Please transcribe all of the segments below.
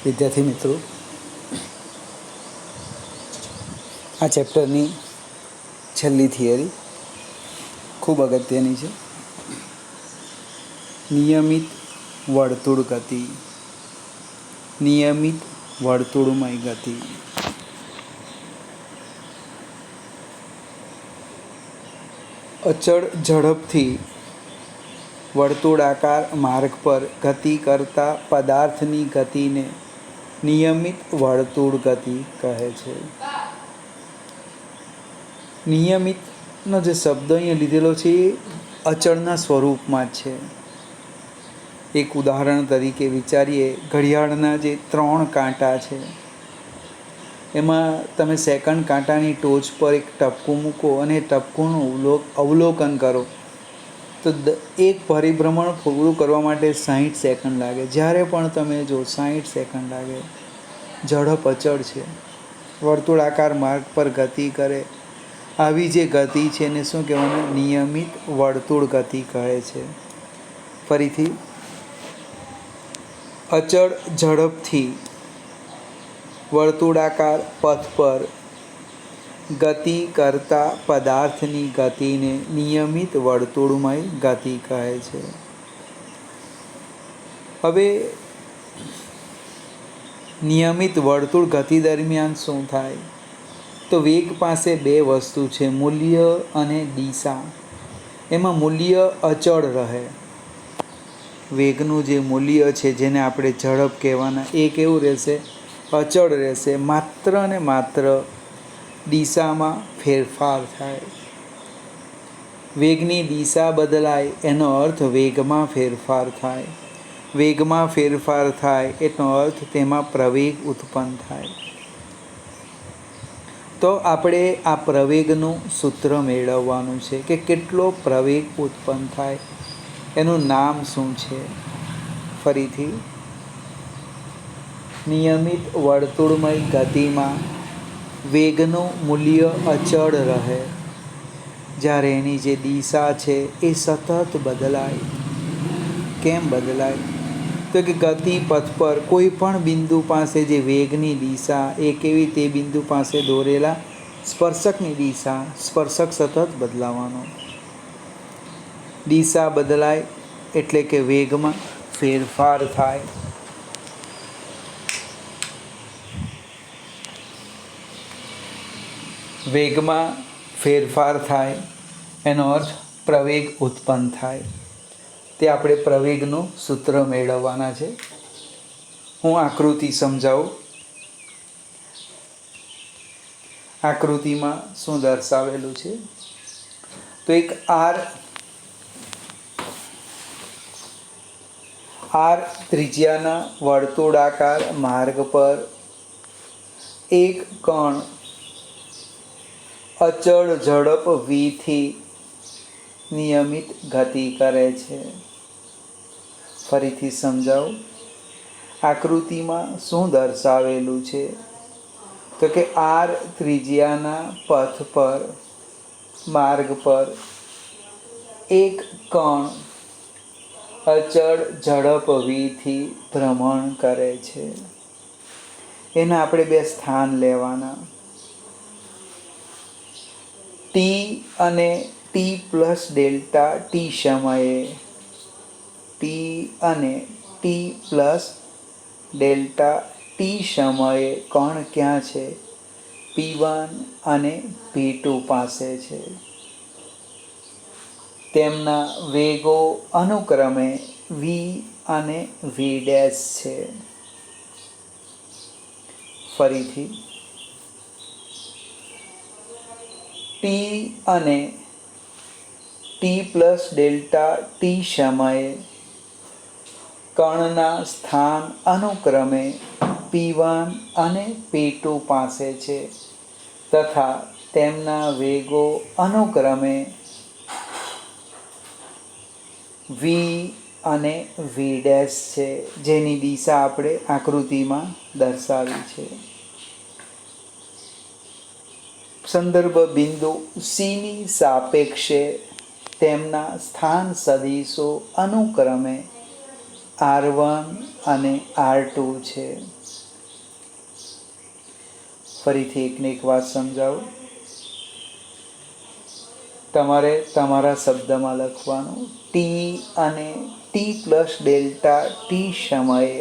વિદ્યાર્થી મિત્રો, આ ચેપ્ટરની છેલ્લી થિયરી ખૂબ અગત્યની છે. નિયમિત વર્તુળ ગતિ. નિયમિત વર્તુળમય ગતિ. અચળ ઝડપથી વર્તુળાકાર માર્ગ પર ગતિ કરતા પદાર્થની ગતિને નિયમિત વર્તુળ ગતિ કહે છે. નિયમિતનો જે શબ્દ અહીંયા લીધેલો છે એ અચળના સ્વરૂપમાં જ છે. એક ઉદાહરણ તરીકે વિચારીએ, ઘડિયાળના જે 3 કાંટા છે એમાં તમે સેકન્ડ કાંટાની ટોચ પર એક ટપકું મૂકો અને ટપકુંનું અવલોકન કરો તો એક પરિભ્રમણ પૂરું કરવા માટે 60 સેકન્ડ લાગે. જ્યારે પણ તમે જો 60 સેકન્ડ લાગે. ઝડપ અચળ છે. વર્તુળાકાર માર્ગ પર ગતિ કરે આવી જે ગતિ છે એને શું કહેવાનું? નિયમિત વર્તુળ ગતિ કહે છે. ફરીથી, અચળ ઝડપથી વર્તુળાકાર પથ પર ગતિ કરતા પદાર્થની ગતિને નિયમિત વર્તુળમય ગતિ કહે છે. હવે નિયમિત વર્તુળ ગતિ દરમિયાન શું થાય? તો વેગ પાસે 2 વસ્તુ છે, મૂલ્ય અને દિશા. એમાં મૂલ્ય અચળ રહે. વેગનું જે મૂલ્ય છે જેને આપણે ઝડપ કહેવાના, એ કેવું રહેશે? અચળ રહેશે. માત્ર ને માત્ર દિશામાં ફેરફાર થાય. વેગની દિશા બદલાય એનો અર્થ વેગમાં ફેરફાર થાય. વેગમાં ફેરફાર થાય એનો અર્થ તેમાં પ્રવેગ ઉત્પન્ન થાય. તો આપણે આ પ્રવેગનું સૂત્ર મેળવવાનું છે કે કેટલો પ્રવેગ ઉત્પન્ન થાય, એનું નામ શું છે? ફરીથી, નિયમિત વર્તુળમય ગતિમાં વેગનું મૂલ્ય અચળ રહે જ્યારે એની જે દિશા છે એ સતત બદલાય. કેમ બદલાય? તો કે ગતિ પથ પર કોઈ પણ બિંદુ પાસે જે વેગની દિશા એ કેવી? તે બિંદુ પાસે દોરેલા સ્પર્શકની દિશા, સ્પર્શક સતત બદલાવાનો. દિશા બદલાય એટલે કે વેગમાં ફેરફાર થાય. વેગમાં ફેરફાર થાય એનો અર્થ પ્રવેગ ઉત્પન્ન થાય. તે આપણે પ્રવેગનું સૂત્ર મેળવવાના છે. હું આકૃતિ સમજાવું. આકૃતિમાં શું દર્શાવેલું છે? તો એક આર ત્રિજ્યાના વર્તુળાકાર માર્ગ પર એક કણ અચળ ઝડપ v થી નિયમિત ગતિ કરે છે. ફરીથી સમજાવું. આકૃતિમાં શું દર્શાવેલું છે? તો કે આર ત્રિજ્યાના પથ પર, માર્ગ પર એક કણ અચળ ઝડપ v થી ભ્રમણ કરે છે. એના આપણે 2 સ્થાન લેવાના. t અને t પ્લસ ડેલ્ટા ટી સમયે, t અને t પ્લસ ડેલ્ટા ટી સમયે કણ ક્યાં છે? P1 અને P2 પાસે છે. તેમના વેગો અનુક્રમે v અને v' છે. ફરીથી, t અને t પ્લસ ડેલ્ટા ટી સમયે કણના સ્થાન અનુક્રમે P1 અને P2 પાસે છે તથા તેમના વેગો અનુક્રમે v અને v' છે, જેની દિશા આપણે આકૃતિમાં દર્શાવી છે. સંદર્ભ બિંદુ Cની સાપેક્ષે તેમના સ્થાન સદિશો અનુક્રમે R1 અને R2 છે. ફરીથી એકને એક વાત સમજાવું. તમારે તમારા શબ્દમાં લખવાનું ટી અને ટી પ્લસ ડેલ્ટા ટી સમયે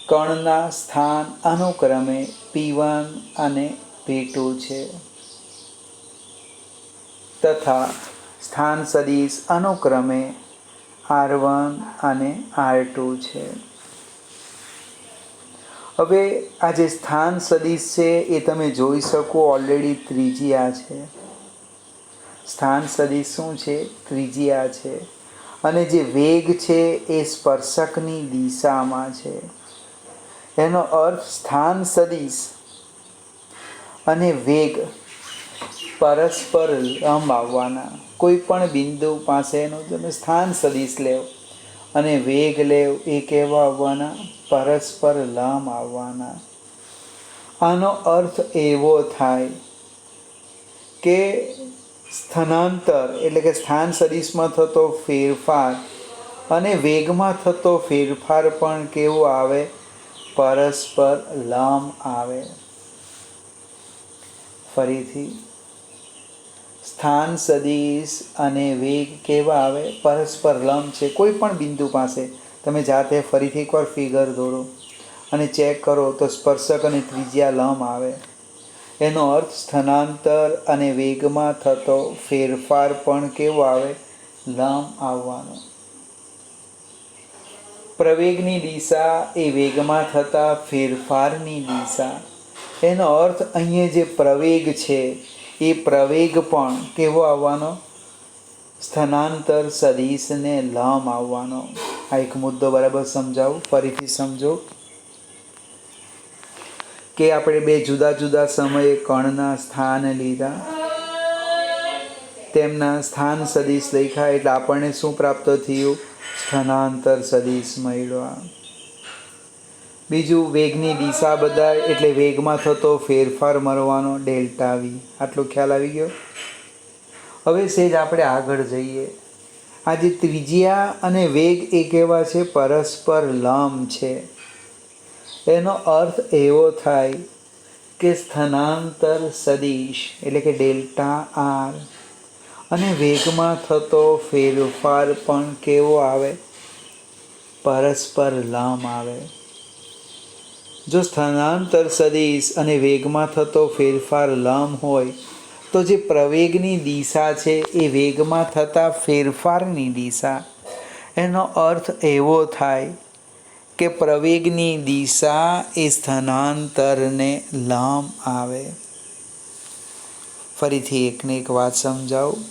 કણના સ્થાન અનુક્રમે P1 અને P2 છે તથા સ્થાન સદિશ અનુક્રમે R1 અને R2 છે. હવે આ જે સ્થાન સદિશ છે એ તમે જોઈ શકો ઓલરેડી ત્રિજ્યા છે. સ્થાન સદિશ શું છે? ત્રિજ્યા છે. અને જે વેગ છે એ સ્પર્શકની દિશામાં છે. એનો અર્થ સ્થાન સદિશ અને વેગ પરસ્પર લંબ આવવાના. કોઈ પણ બિંદુ પાસેનું તમે સ્થાન સદિશ લેવ અને વેગ લેવ એ કેવા આવવાના? પરસ્પર લંબ આવવાના. આનો અર્થ એવો થાય કે સ્થાનાંતર એટલે કે સ્થાન સદિશમાં થતો ફેરફાર અને વેગમાં થતો ફેરફાર પણ કેવો આવે? પરસ્પર લંબ આવે. ફરીથી સ્થાન સદિશ અને વેગ કેવા આવે? પરસ્પર લંબ છે. કોઈ પણ બિંદુ પાસે તમે જાતે ફરીથી એકવાર ફિગર દોરો અને ચેક કરો તો સ્પર્શક અને ત્રિજ્યા લંબ આવે. એનો અર્થ સ્થાનાંતર અને વેગમાં થતો ફેરફાર પણ કેવો આવે? લંબ આવવાનો. પ્રવેગની દિશા એ વેગમાં થતા ફેરફારની દિશા. એનો અર્થ અહીંયા જે પ્રવેગ છે એ પ્રવેગ પણ કેવો આવવાનો? સ્થાનાંતર સદિશને લંબ આવવાનો. આ એક મુદ્દો બરાબર સમજાવું, ફરીથી સમજો કે આપણે બે જુદા જુદા સમયે કણના સ્થાન લીધા, તેમના સ્થાન સદિશ લખ્યા એટલે આપણને શું પ્રાપ્ત થયું? સ્થાનાંતર સદિશ મળ્યા. બીજું વેગની દિશા બદલાય એટલે વેગમાં થતો ફેરફાર મળવાનો ડેલ્ટા વી. આટલો ખ્યાલ આવી ગયો? હવે સેજ આપણે આગળ જઈએ. આ જે ત્રિજ્યા અને વેગ એ કેવા છે? પરસ્પર લંબ છે. એનો અર્થ એવો થાય કે સ્થાનાંતર સદિશ એટલે કે ડેલ્ટા આર અને વેગમાં થતો ફેરફાર પણ કેવો આવે? પરસ્પર લંબ આવે. જો સ્થાનાંતર સદિશ અને વેગમાં થતો ફેરફાર લંબ હોય તો જે પ્રવેગની દિશા છે એ વેગમાં થતા ફેરફારની દિશા. એનો અર્થ એવો થાય કે પ્રવેગની દિશા એ સ્થાનાંતરને લંબ આવે. ફરીથી એકને એક વાત સમજાવું.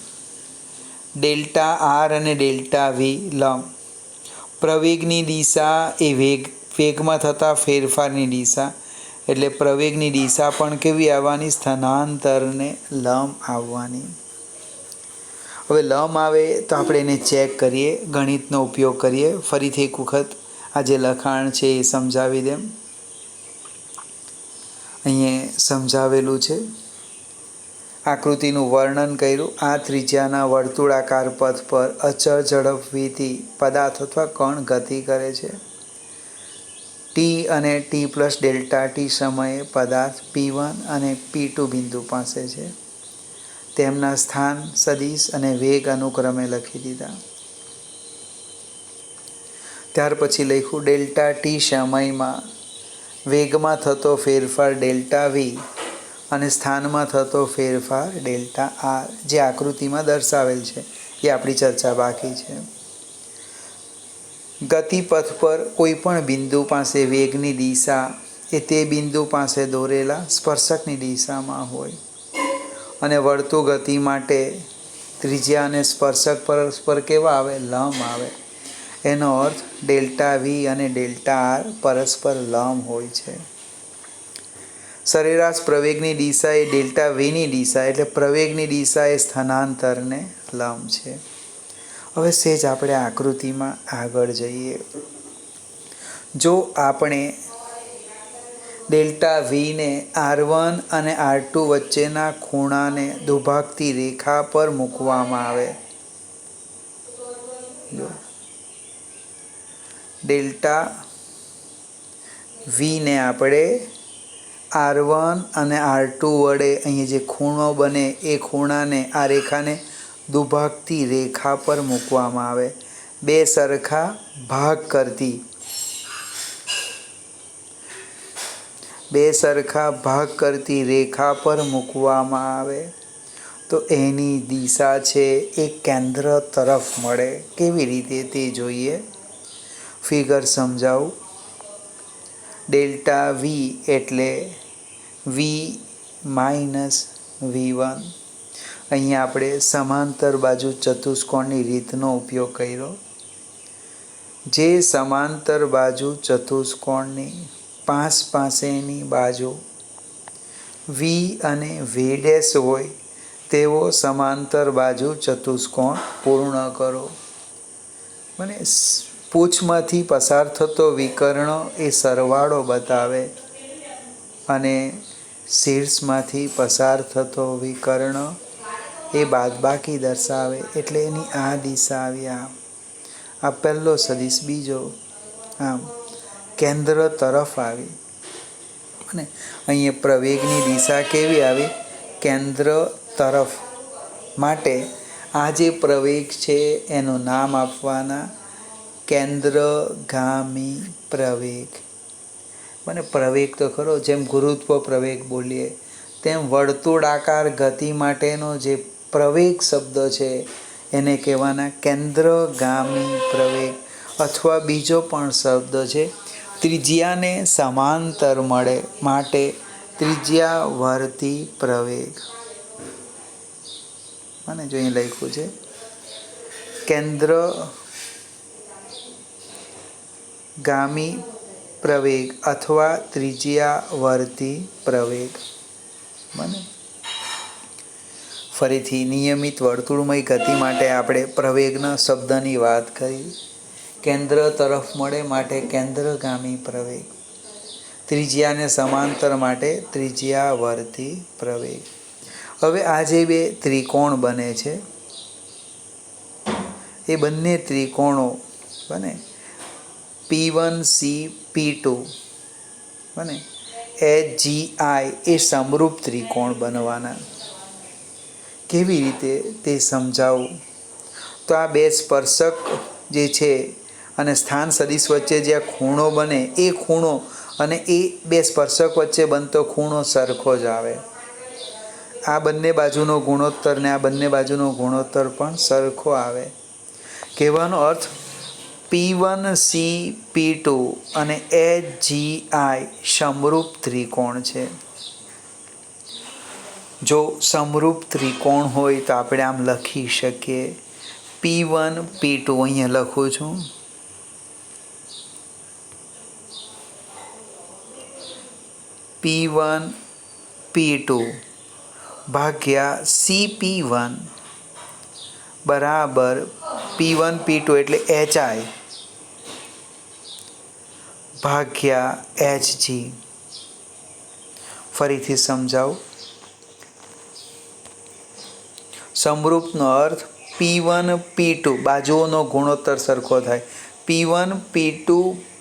ડેલ્ટા આર અને ડેલ્ટા વી લંબ. પ્રવેગની દિશા એ વેગમાં થતા ફેરફારની દિશા એટલે પ્રવેગની દિશા પણ કેવી આવવાની? સ્થાનાંતરને લંબ આવવાની. હવે લંબ આવે તો આપણે એને ચેક કરીએ, ગણિતનો ઉપયોગ કરીએ. ફરીથી એક વખત આ જે લખાણ છે એ સમજાવી દેમ. અહીંયા સમજાવેલું છે. આકૃતિનું વર્ણન કર્યું. આ ત્રિજ્યાના વર્તુળાકાર પથ પર અચળ ઝડપ વીથી પદાર્થ અથવા કણ ગતિ કરે છે. ટી અને ટી પ્લસ ડેલ્ટા ટી સમયે પદાર્થ P1 અને P2 બિંદુ પાસે છે. તેમના સ્થાન સદિશ અને વેગ અનુક્રમે લખી દીધા. ત્યાર પછી લખ્યું ડેલ્ટા ટી સમયમાં વેગમાં થતો ફેરફાર ડેલ્ટા વી અને સ્થાનમાં થતો ફેરફાર ડેલ્ટા આર. જે આકૃતિમાં દર્શાવેલ છે એ આપણી ચર્ચા બાકી છે. ગતિપથ પર કોઈ પણ બિંદુ પાસે વેગની દિશા એ તે બિંદુ પાસે દોરેલા સ્પર્શકની દિશામાં હોય અને વર્તુળ ગતિ માટે ત્રિજ્યા અને સ્પર્શક પરસ્પર કેવા આવે? લંબ આવે. એનો અર્થ ડેલ્ટા વી અને ડેલ્ટા આર પરસ્પર લંબ હોય છે. સરેરાશ પ્રવેગની દિશા એ ડેલ્ટા વીની દિશા એટલે પ્રવેગની દિશા એ સ્થાનાંતરને લંબ છે. હવે સેજ આપણે આકૃતિમાં આગળ જઈએ. જો આપણે ડેલ્ટા વીને R1 અને R2 વચ્ચેના ખૂણાને દુભાગતી રેખા પર મૂકવામાં આવે. ડેલ્ટા વીને આપણે R1 અને R2 વડે અહીં જે ખૂણો બને એ ખૂણાને આ રેખાને દુભાગતી રેખા પર મૂકવામાં આવે, બે સરખા ભાગ કરતી રેખા પર મૂકવામાં આવે તો એની દિશા છે એ કેન્દ્ર તરફ મળે. કેવી રીતે તે જોઈએ. ફિગર સમજાવું. ડેલ્ટા વી એટલે વી માઇનસ V1. અહીંયા આપણે સમાંતર બાજુ ચતુષ્કોણની રીતનો ઉપયોગ કર્યો. જે સમાંતર બાજુ ચતુષ્કોણની પાસેની બાજુ વી અને V' હોય તેવો સમાંતર બાજુ ચતુષ્કોણ પૂર્ણ કરો. મને પૂંછમાંથી પસાર થતો વિકર્ણ એ સરવાળો બતાવે અને શીર્ષમાંથી પસાર થતો વિકર્ણ એ બાદબાકી દર્શાવે. એટલે એની આ દિશા આવી. આ પહેલો સદિશ, બીજો આમ કેન્દ્ર તરફ આવી. અને અહીંયા પ્રવેગની દિશા કેવી આવી? કેન્દ્ર તરફ. માટે આ જે પ્રવેગ છે એનું નામ આપવાના કેન્દ્રગામી પ્રવેગ. મને પ્રવેગ તો ખરો, જેમ ગુરુત્વ પ્રવેગ બોલીએ તેમ વર્તુળાકાર ગતિ માટેનો જે પ્રવેગ શબ્દ છે એને કહેવાના કેન્દ્રગામી પ્રવેગ. અથવા બીજો પણ શબ્દ છે ત્રિજ્યાને સમાંતર મળે માટે ત્રિજ્યાવર્તી પ્રવેગ. અને જો અહીં લખ્યું છે કેન્દ્રગામી પ્રવેગ અથવા ત્રિજ્યાવર્તી પ્રવેગ. બને ફરીથી નિયમિત વર્તુળમય ગતિ માટે આપણે પ્રવેગના શબ્દની વાત કરી. કેન્દ્ર તરફ મળે માટે કેન્દ્રગામી પ્રવેગ, ત્રિજ્યાને સમાંતર માટે ત્રિજ્યાવર્તી પ્રવેગ. હવે આ જે બે ત્રિકોણ બને છે એ બંને ત્રિકોણો બને P1C P2 બને HGI એ સમરૂપ ત્રિકોણ બનવાના. કેવી રીતે તે સમજાવું. તો આ બે સ્પર્શક જે છે અને સ્થાન સદિશ વચ્ચે જે આ ખૂણો બને એ ખૂણો અને એ બે સ્પર્શક વચ્ચે બનતો ખૂણો સરખો જ આવે. આ બંને બાજુનો ગુણોત્તર ને આ બંને બાજુનો ગુણોત્તર પણ સરખો આવે. કહેવાનો અર્થ P1C P2 અને HGI સમરૂપ ત્રિકોણ છે. જો સમરૂપ ત્રિકોણ હોય તો આપણે આમ લખી શકીએ P1 P2. અહીંયા લખું છું P1 P2 ભાગ્યા CP1 બરાબર P1 P2 એટલે HI ભાગ્યા HG. ફરીથી સમજાવું. સમરૂપનો અર્થ P1 P2 બાજુઓનો ગુણોત્તર સરખો થાય. P1 P2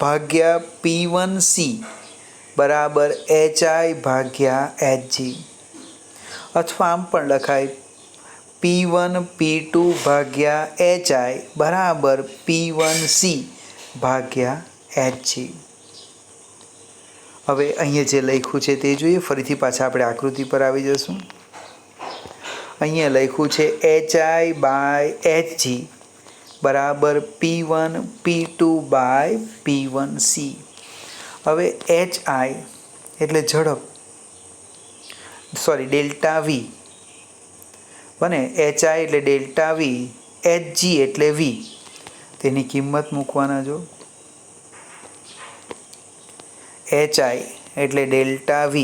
ભાગ્યા P1C બરાબર HI ભાગ્યા HG. અથવા આમ પણ લખાય P1 P2 ભાગ્યા HI બરાબર P1C ભાગ્યા HG. હવે અહીંયા જે લખ્યું છે તે જોઈએ. ફરીથી પાછા આપણે આકૃતિ પર આવી જશું. અહીંયા લખ્યું છે HI બાય HG બરાબર P1 P2 બાય P1C. હવે HI એટલે ઝડપ, ડેલ્ટા V બને. HI એટલે ડેલ્ટા V, HG એટલે V. તેની કિંમત મૂકવાના. જો HI એટલે ડેલ્ટા V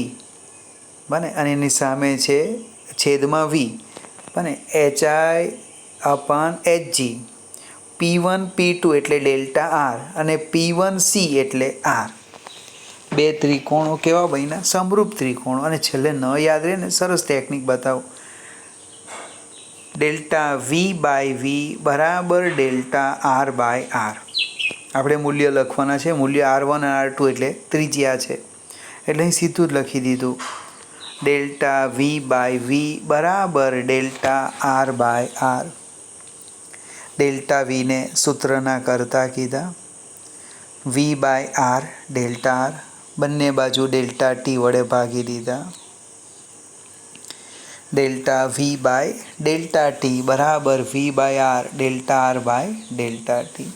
બને અને એની સામે છે છેદમાં V બને HI અપાન HG. P1 P2 એટલે ડેલ્ટા R અને P1C એટલે R. બે ત્રિકોણો કેવા બન્યા? સમરૂપ ત્રિકોણો. અને છેલ્લે ન યાદ રહે ને સરસ ટેકનિક બતાવો. ડેલ્ટા V બાય V બરાબર ડેલ્ટા R બાય R. આપણે મૂલ્ય લખવાના છે. મૂલ્ય R1 અને R2 એટલે ત્રિજ્યા છે, એટલે અહીં સીધું જ લખી દીધું. ડેલ્ટા વી બાય વી બરાબર delta R by r. Delta વીને સૂત્રના કરતા કીધા. V by r delta r, બંને બાજુ ડેલ્ટા ટી વડે ભાગી દીધા. Delta v by delta t બરાબર v by r delta R by delta t.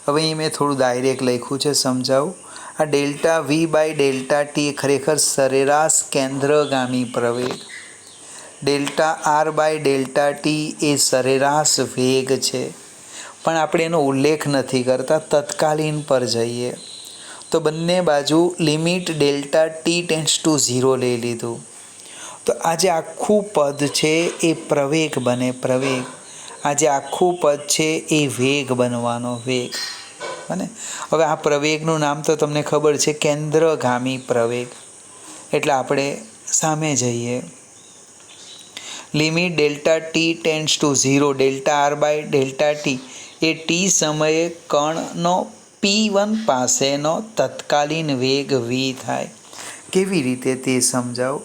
હવે અહીં મેં થોડું ડાયરેક્ટ લખ્યું છે, સમજાવું. આ delta v by delta t ખરેખર સરેરાશ કેન્દ્રગામી પ્રવેગ. Delta R by delta T એ સરેરાશ વેગ છે, પણ આપણે એનો ઉલ્લેખ નથી કરતા. તત્કાલીન પર જઈએ તો બંને બાજુ limit delta T tends to 0 લઈ લીધું. તો આ જે આખું પદ છે એ પ્રવેગ બને, પ્રવેગ. આ જે આખું પદ છે એ વેગ બનવાનો, વેગ. અને હવે આ પ્રવેગનું નામ તો તમને ખબર છે, કેન્દ્રગામી પ્રવેગ. એટલે આપણે સામે જઈએ. Limit delta T tends to 0 delta R by delta T એ ટી સમયે કણનો P1 પાસેનો તત્કાલીન વેગ v થાય. કેવી રીતે તે સમજાવો.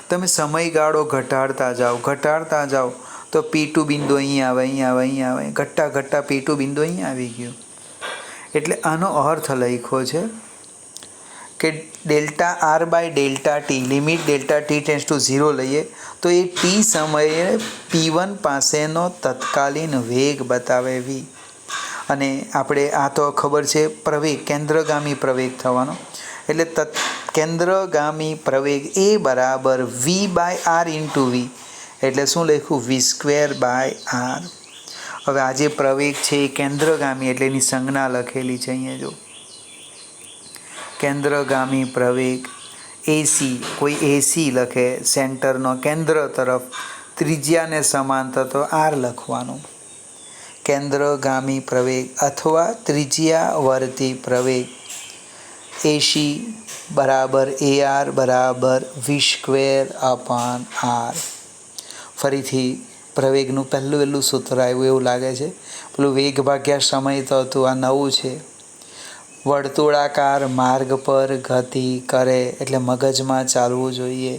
તમે સમયગાળો ઘટાડતા જાઓ તો P2 બિંદુ અહીં આવે, અહીં આવે, અહીં આવે, ઘટતા P2 બિંદુ અહીં આવી ગયું. એટલે આનો અર્થ લખ્યો છે કે delta R by delta T limit delta T tends to 0 લઈએ તો એ ટી સમયે P1 પાસેનો તત્કાલીન વેગ બતાવે v. અને આપણે આ તો ખબર છે પ્રવેગ, કેન્દ્રગામી પ્રવેગ થવાનો. એટલે કેન્દ્રગામી પ્રવેગ એ બરાબર v by R into V. એટલે શું લખ્યું? v² by R. હવે આ જે પ્રવેગ છે એ કેન્દ્રગામી, એટલે એની સંજ્ઞા લખેલી છે અહીંયા જો. કેન્દ્રગામી પ્રવેગ એસી, કોઈ એસી લખે, સેન્ટરનો કેન્દ્ર તરફ, ત્રિજ્યાને સમાંતર તો આર લખવાનું. કેન્દ્રગામી પ્રવેગ અથવા ત્રિજ્યાવર્તી પ્રવેગ એસી બરાબર AR બરાબર v² અપાન આર. ફરીથી પ્રવેગનું વહેલું સૂત્ર આવ્યું એવું લાગે છે. પેલું વેગ ભાગ્યા સમય તો હતું, આ નવું છે. વર્તુળાકાર માર્ગ પર ગતિ કરે એટલે મગજમાં ચાલવું જોઈએ.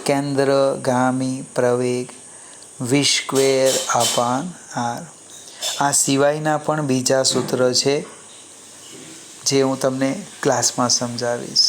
કેન્દ્રગામી પ્રવેગ v² અપાન આર. આ સિવાયના પણ બીજા સૂત્ર છે જે હું તમને ક્લાસમાં સમજાવીશ.